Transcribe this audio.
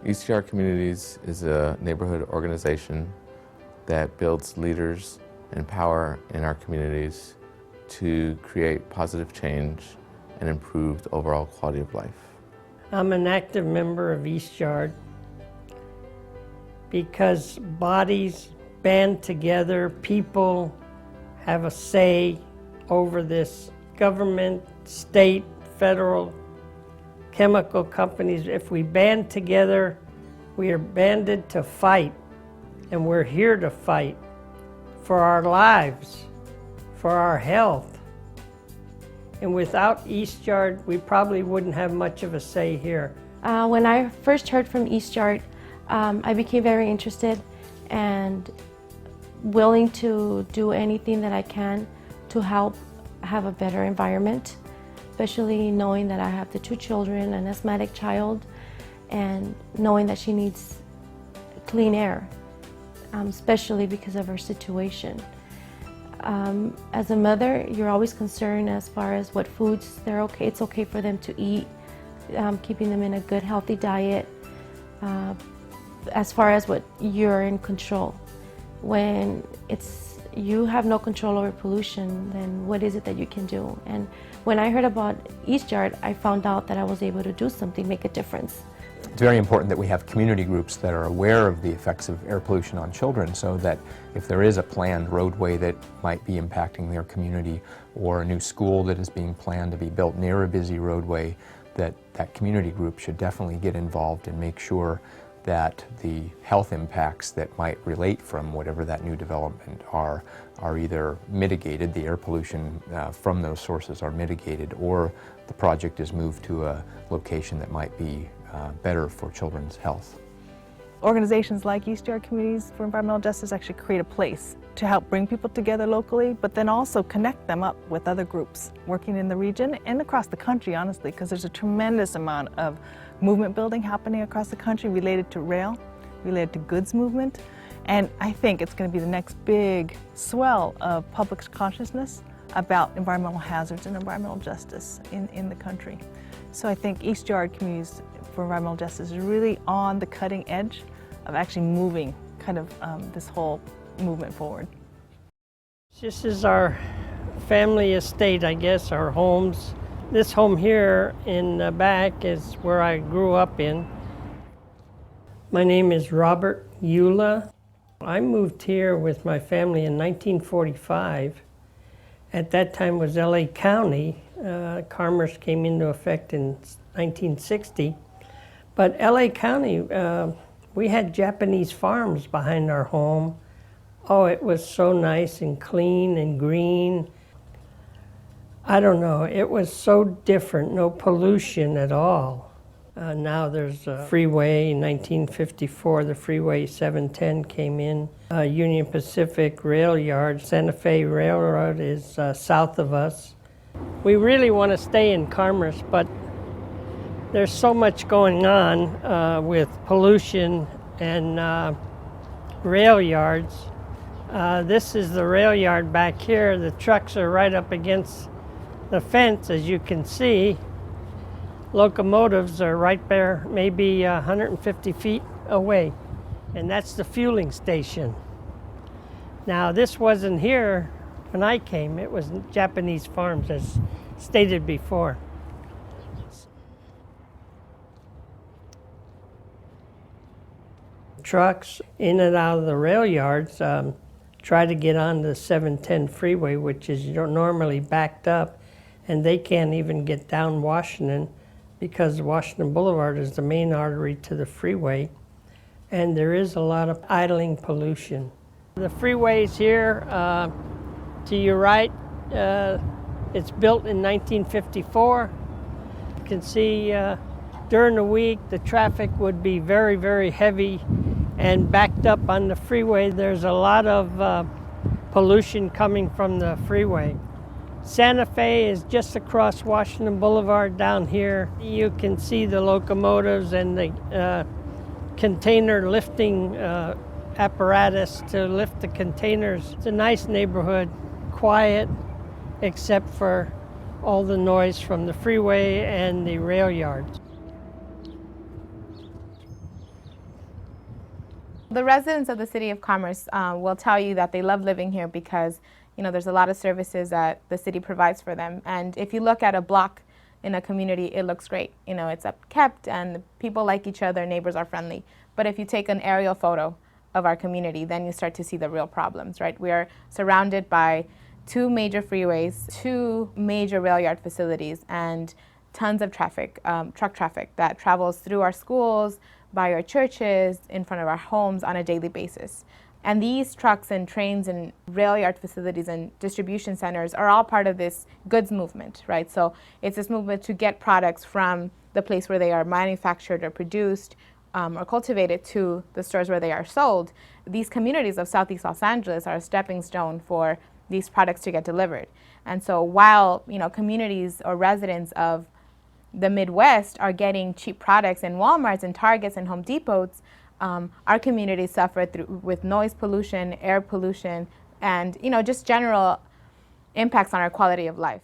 East Yard Communities is a neighborhood organization that builds leaders and power in our communities to create positive change and improve the overall quality of life. I'm an active member of East Yard because bodies band together, people have a say over this government, state, federal, chemical companies. If we band together, we are banded to fight, and we're here to fight for our lives, for our health. And without East Yard, we probably wouldn't have much of a say here. When I first heard from East Yard, I became very interested and willing to do anything that I can to help have a better environment, especially knowing that I have the 2 children, an asthmatic child, and knowing that she needs clean air, especially because of her situation. As a mother, you're always concerned as far as what foods it's okay for them to eat, keeping them in a good, healthy diet, as far as what you're in control. When you have no control over pollution, then what is it that you can do? And when I heard about East Yard, I found out that I was able to do something, make a difference. It's very important that we have community groups that are aware of the effects of air pollution on children, so that if there is a planned roadway that might be impacting their community, or a new school that is being planned to be built near a busy roadway, that community group should definitely get involved and make sure that the health impacts that might relate from whatever that new development are either mitigated, the air pollution from those sources are mitigated, or the project is moved to a location that might be better for children's health. Organizations like East Yard Communities for Environmental Justice actually create a place to help bring people together locally, but then also connect them up with other groups working in the region and across the country, honestly, because there's a tremendous amount of movement building happening across the country related to rail, related to goods movement, and I think it's going to be the next big swell of public consciousness about environmental hazards and environmental justice in the country. So I think East Yard Communities for Environmental Justice is really on the cutting edge of actually moving kind of this whole movement forward. This is our family estate, I guess, our homes. This home here in the back is where I grew up in. My name is Robert Eula. I moved here with my family in 1945. At that time was LA County. Commerce came into effect in 1960. But LA County, we had Japanese farms behind our home. Oh, it was so nice and clean and green. I don't know, it was so different, no pollution at all. Now there's a freeway. In 1954, the Freeway 710 came in. Union Pacific Rail Yard, Santa Fe Railroad is south of us. We really want to stay in Commerce, but there's so much going on with pollution and rail yards. This is the rail yard back here. The trucks are right up against the fence, as you can see. Locomotives are right there, maybe 150 feet away, and that's the fueling station. Now, this wasn't here when I came. It was Japanese farms, as stated before. Trucks in and out of the rail yards try to get on the 710 freeway, which is normally backed up, and they can't even get down Washington because Washington Boulevard is the main artery to the freeway, and there is a lot of idling pollution. The freeways here, to your right, it's built in 1954. You can see during the week the traffic would be very, very heavy and backed up on the freeway. There's a lot of pollution coming from the freeway. Santa Fe is just across Washington Boulevard down here. You can see the locomotives and the container lifting apparatus to lift the containers. It's a nice neighborhood, quiet, except for all the noise from the freeway and the rail yards. The residents of the City of Commerce will tell you that they love living here because, there's a lot of services that the city provides for them. And if you look at a block in a community, it looks great. It's upkept and people like each other, neighbors are friendly. But if you take an aerial photo of our community, then you start to see the real problems, right? We are surrounded by 2 major freeways, 2 major rail yard facilities, and tons of traffic, truck traffic that travels through our schools, by our churches, in front of our homes on a daily basis. And these trucks and trains and rail yard facilities and distribution centers are all part of this goods movement, right? So it's this movement to get products from the place where they are manufactured or produced or cultivated to the stores where they are sold. These communities of Southeast Los Angeles are a stepping stone for these products to get delivered. And so while communities or residents of the Midwest are getting cheap products in Walmarts and Targets and Home Depots, our communities suffer with noise pollution, air pollution, and just general impacts on our quality of life.